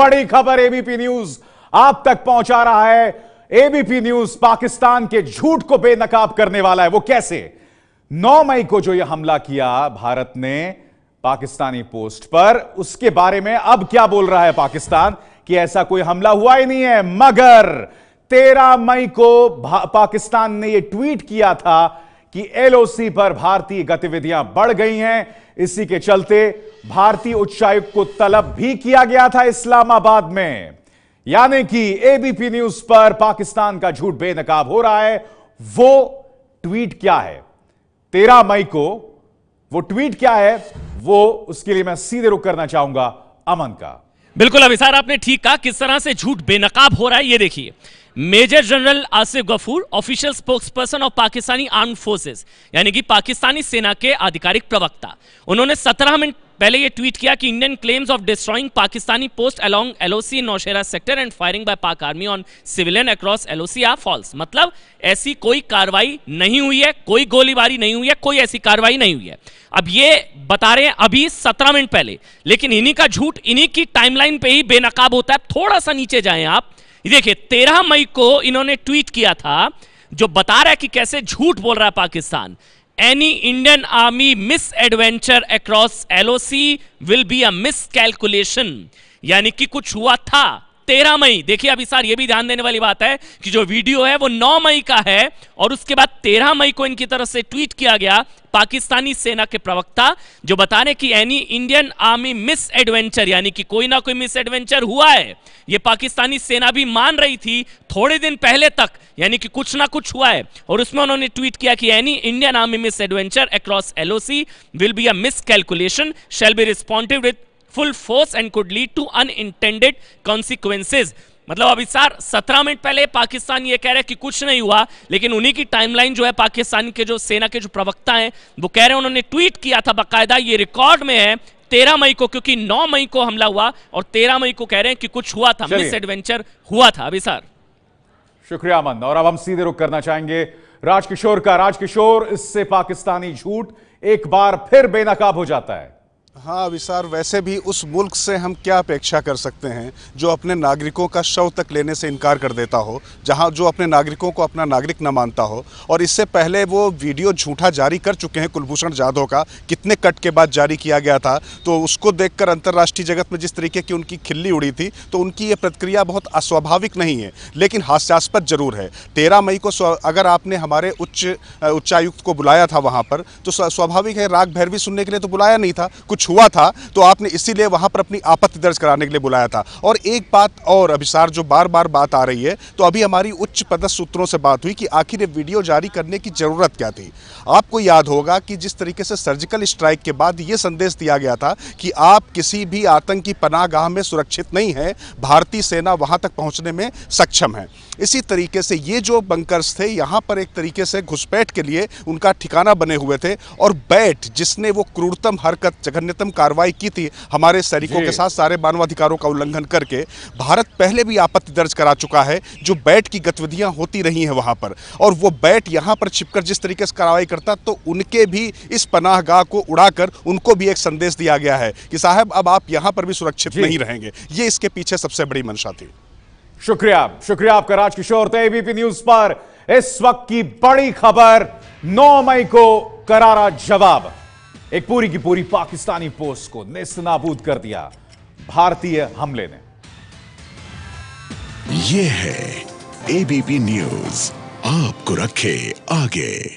बड़ी खबर ABP news आप तक पहुंचा रहा है। एबीपी न्यूज पाकिस्तान के झूठ को बेनकाब करने वाला है। वो कैसे? 9 मई को जो यह हमला किया भारत ने पाकिस्तानी पोस्ट पर, उसके बारे में अब क्या बोल रहा है पाकिस्तान कि ऐसा कोई हमला हुआ ही नहीं है। मगर 13 मई को पाकिस्तान ने यह ट्वीट किया था कि एलओसी पर भारतीय गतिविधियां बढ़ गई हैं। इसी के चलते भारतीय उच्चायुक्त को तलब भी किया गया था इस्लामाबाद में। यानी कि एबीपी न्यूज पर पाकिस्तान का झूठ बेनकाब हो रहा है। वो ट्वीट क्या है 13 मई को, वो ट्वीट क्या है, वो उसके लिए मैं सीधे रुख करना चाहूंगा अमन का। बिल्कुल अभिसार, आपने ठीक कहा किस तरह से झूठ बेनकाब हो रहा है। ये देखिए, major general Asif Ghafoor, official spokesperson of Pakistani armed forces, यानी कि पाकिस्तानी सेना के आधिकारिक प्रवक्ता, उन्होंने 17 मिनट पहले ये ट्वीट किया कि Indian claims of destroying Pakistani post along LOC in Nowshera sector and firing by Pak army on civilian across LOC are false. मतलब ऐसी कोई कार्रवाई नहीं हुई है, कोई गोलीबारी नहीं हुई है, कोई ऐसी कार्रवाई नहीं हुई है। अब ये बता रहे हैं अभी 17 मिनट पहले, लेकिन इन्हीं का झूठ इन्हीं की टाइमलाइन पे ही बेनकाब होता है। थोड़ा सा नीचे जाएं आप, देखिए 13 मई को इन्होंने ट्वीट किया था जो बता रहा है कि कैसे झूठ बोल रहा है Pakistan. Any Indian army misadventure across LOC will be a miss calculation, यानी कि कुछ हुआ था 13 मई। देखिए अभी सर ये भी ध्यान देने वाली बात है कि जो वीडियो है वो 9 मई का है और उसके बाद 13 मई को इनकी तरफ से ट्वीट किया गया पाकिस्तानी सेना के प्रवक्ता, जो बता रहे कि any Indian army miss adventure, यानी कि कोई ना कोई मिस एडवेंचर हुआ है। ये पाकिस्तानी सेना भी मान रही थी थोड़े दिन पहले तक, यानी कि कुछ ना कुछ हुआ है। और उसमें उन्होंने ट्वीट किया कि any Indian army misadventure across LOC will be a miscalculation shall be responded with full force and could lead to unintended consequences. मतलब अभी सर 17 मिनट पहले पाकिस्तान ये कह रहे हैं कि कुछ नहीं हुआ, लेकिन उन्हीं की टाइमलाइन जो है पाकिस्तान के जो सेना के जो प्रवक्ता हैं वो कह रहे हैं, उन्होंने ट्वीट किया था बाकायदा, ये रिकॉर्ड में है 13 मई को, क्योंकि 9 मई को हमला हुआ और 13 मई को कह रहे हैं कि कुछ हुआ था, मिस एडवेंचर हुआ था। अभी सर शुक्रिया अमन। और अब हम सीधे रुख करना चाहेंगे राजकिशोर का। राजकिशोर, इससे पाकिस्तानी झूठ एक बार फिर बेनकाब हो जाता है। हाँ विशाल, वैसे भी उस मुल्क से हम क्या अपेक्षा कर सकते हैं जो अपने नागरिकों का शव तक लेने से इनकार कर देता हो, जहाँ जो अपने नागरिकों को अपना नागरिक न मानता हो। और इससे पहले वो वीडियो झूठा जारी कर चुके हैं कुलभूषण जाधव का, कितने कट के बाद जारी किया गया था, तो उसको देखकर अंतर्राष्ट्रीय जगत में जिस तरीके की उनकी खिल्ली उड़ी थी, तो उनकी ये प्रतिक्रिया बहुत अस्वाभाविक नहीं है लेकिन हास्यास्पद जरूर है। 13 मई को अगर आपने हमारे उच्चायुक्त को बुलाया था वहाँ पर, तो स्वाभाविक है राग भैरवी सुनने के लिए तो बुलाया नहीं था, कुछ हुआ था तो आपने इसीलिए वहां पर अपनी आपत्ति दर्ज कराने के लिए बुलाया था। और एक बात और अभिसार, जो बार बार बात आ रही है, तो अभी हमारी उच्च पदस्थ सूत्रों से बात हुई कि आखिर ये वीडियो जारी करने की जरूरत क्या थी। आपको याद होगा कि जिस तरीके से सर्जिकल स्ट्राइक के बाद यह संदेश दिया गया था कि आप किसी भी आतंकी पनाहगाह में सुरक्षित नहीं है, भारतीय सेना वहां तक पहुंचने में सक्षम है। इसी तरीके से ये जो बंकर्स थे यहां पर एक तरीके से घुसपैठ के लिए उनका ठिकाना बने हुए थे। और बैठ जिसने वो क्रूरतम हरकत, जघन्यतम कार्रवाई की थी हमारे सैनिकों के साथ, सारे मानवाधिकारों का उल्लंघन करके, भारत पहले भी आपत्ति दर्ज करा चुका है जो बैठ की गतिविधियां होती रही हैं वहां पर। और वो बैठ यहां पर छिपकर जिस तरीके से कार्रवाई करता, तो उनके भी इस पनाहगाह को उड़ाकर उनको भी एक संदेश दिया गया है कि साहब अब आप यहां पर भी सुरक्षित नहीं रहेंगे। ये इसके पीछे सबसे बड़ी मंशा थी। शुक्रिया आपका राजकिशोर। तो एबीपी न्यूज पर इस वक्त की बड़ी खबर, 9 मई को करारा जवाब। एक पूरी की पूरी पाकिस्तानी पोस्ट को नेस्तनाबूद कर दिया भारतीय हमले ने। ये है एबीपी न्यूज, आपको रखे आगे।